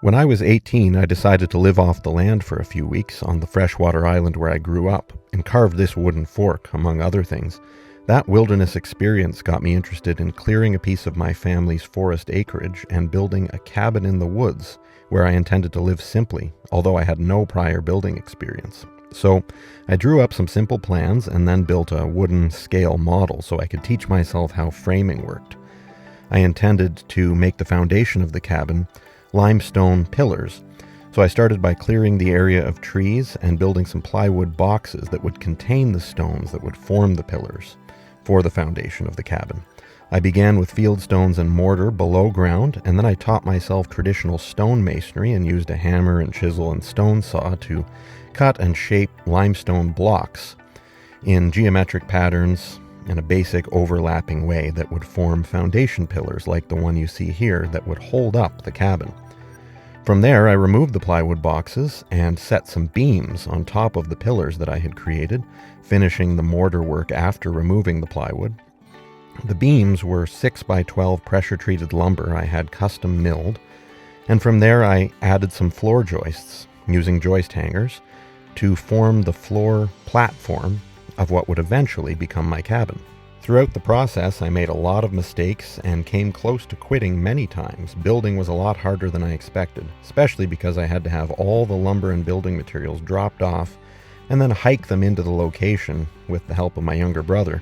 When I was 18, I decided to live off the land for a few weeks on the freshwater island where I grew up and carved this wooden fork, among other things. That wilderness experience got me interested in clearing a piece of my family's forest acreage and building a cabin in the woods where I intended to live simply, although I had no prior building experience. So I drew up some simple plans and then built a wooden scale model so I could teach myself how framing worked. I intended to make the foundation of the cabin limestone pillars, so I started by clearing the area of trees and building some plywood boxes that would contain the stones that would form the pillars for the foundation of the cabin. I began with field stones and mortar below ground, and then I taught myself traditional stone masonry and used a hammer and chisel and stone saw to cut and shape limestone blocks in geometric patterns in a basic overlapping way that would form foundation pillars like the one you see here that would hold up the cabin. From there, I removed the plywood boxes and set some beams on top of the pillars that I had created, finishing the mortar work after removing the plywood. The beams were 6x12 pressure-treated lumber I had custom milled, and from there I added some floor joists using joist hangers to form the floor platform of what would eventually become my cabin. Throughout the process, I made a lot of mistakes and came close to quitting many times. Building was a lot harder than I expected, especially because I had to have all the lumber and building materials dropped off and then hike them into the location with the help of my younger brother.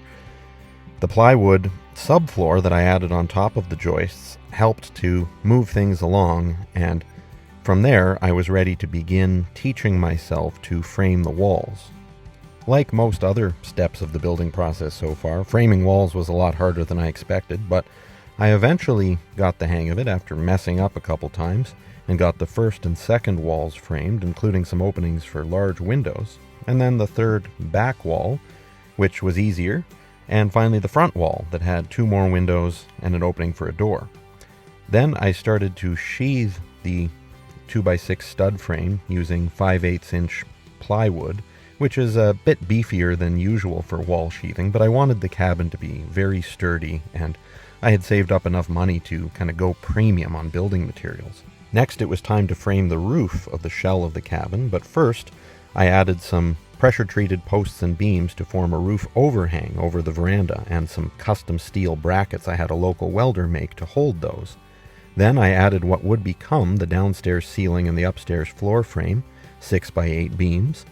The plywood subfloor that I added on top of the joists helped to move things along, and from there I was ready to begin teaching myself to frame the walls. Like most other steps of the building process so far, framing walls was a lot harder than I expected, but I eventually got the hang of it after messing up a couple times and got the first and second walls framed, including some openings for large windows, and then the third back wall, which was easier, and finally the front wall that had 2 more windows and an opening for a door. Then I started to sheathe the 2x6 stud frame using 5/8 inch plywood, which is a bit beefier than usual for wall sheathing, but I wanted the cabin to be very sturdy, and I had saved up enough money to kind of go premium on building materials. Next, it was time to frame the roof of the shell of the cabin, but first I added some pressure-treated posts and beams to form a roof overhang over the veranda and some custom steel brackets I had a local welder make to hold those. Then I added what would become the downstairs ceiling and the upstairs floor frame, 6x8 beams,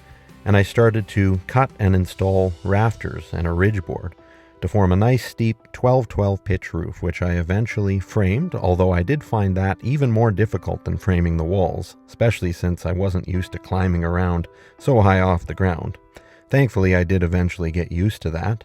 and I started to cut and install rafters and a ridge board to form a nice steep 12-12 pitch roof, which I eventually framed, although I did find that even more difficult than framing the walls, especially since I wasn't used to climbing around so high off the ground. Thankfully, I did eventually get used to that,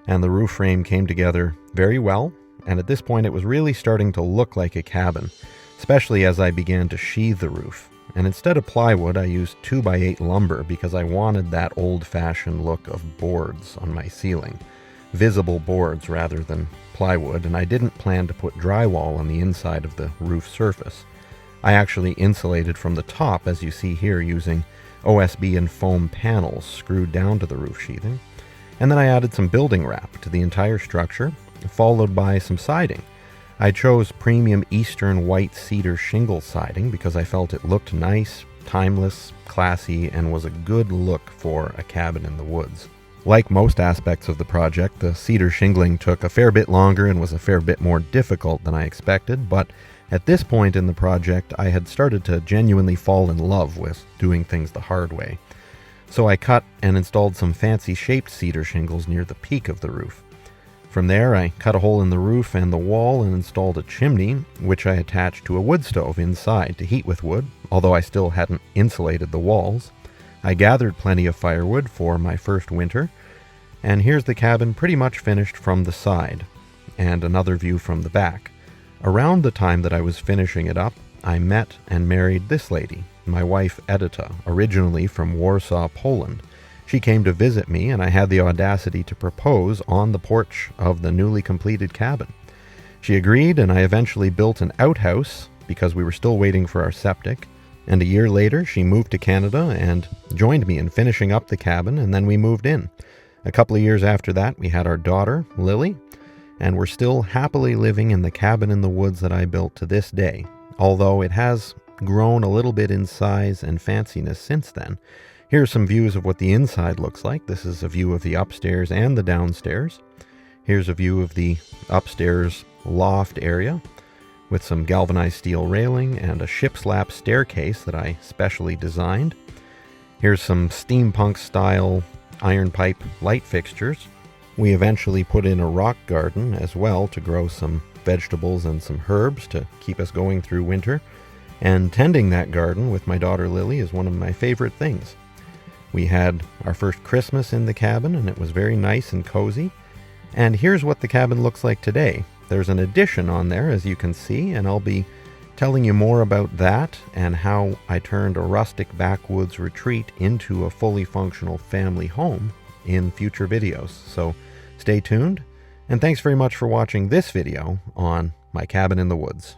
and the roof frame came together very well, and at this point it was really starting to look like a cabin, especially as I began to sheathe the roof. And instead of plywood, I used 2x8 lumber because I wanted that old-fashioned look of boards on my ceiling. Visible boards rather than plywood, and I didn't plan to put drywall on the inside of the roof surface. I actually insulated from the top, as you see here, using OSB and foam panels screwed down to the roof sheathing. And then I added some building wrap to the entire structure, followed by some siding. I chose premium eastern white cedar shingle siding because I felt it looked nice, timeless, classy, and was a good look for a cabin in the woods. Like most aspects of the project, the cedar shingling took a fair bit longer and was a fair bit more difficult than I expected, but at this point in the project, I had started to genuinely fall in love with doing things the hard way. So I cut and installed some fancy shaped cedar shingles near the peak of the roof. From there, I cut a hole in the roof and the wall and installed a chimney, which I attached to a wood stove inside to heat with wood, although I still hadn't insulated the walls. I gathered plenty of firewood for my first winter, and here's the cabin pretty much finished from the side, and another view from the back. Around the time that I was finishing it up, I met and married this lady, my wife Edyta, originally from Warsaw, Poland. She came to visit me, and I had the audacity to propose on the porch of the newly completed cabin. She agreed, and I eventually built an outhouse because we were still waiting for our septic. And a year later, she moved to Canada and joined me in finishing up the cabin, and then we moved in. A couple of years after that, we had our daughter, Lily, and we're still happily living in the cabin in the woods that I built to this day, although it has grown a little bit in size and fanciness since then. Here's some views of what the inside looks like. This is a view of the upstairs and the downstairs. Here's a view of the upstairs loft area with some galvanized steel railing and a ship's lap staircase that I specially designed. Here's some steampunk style iron pipe light fixtures. We eventually put in a rock garden as well to grow some vegetables and some herbs to keep us going through winter. And tending that garden with my daughter Lily is one of my favorite things. We had our first Christmas in the cabin, and it was very nice and cozy. And here's what the cabin looks like today. There's an addition on there, as you can see, and I'll be telling you more about that and how I turned a rustic backwoods retreat into a fully functional family home in future videos. So stay tuned, and thanks very much for watching this video on my cabin in the woods.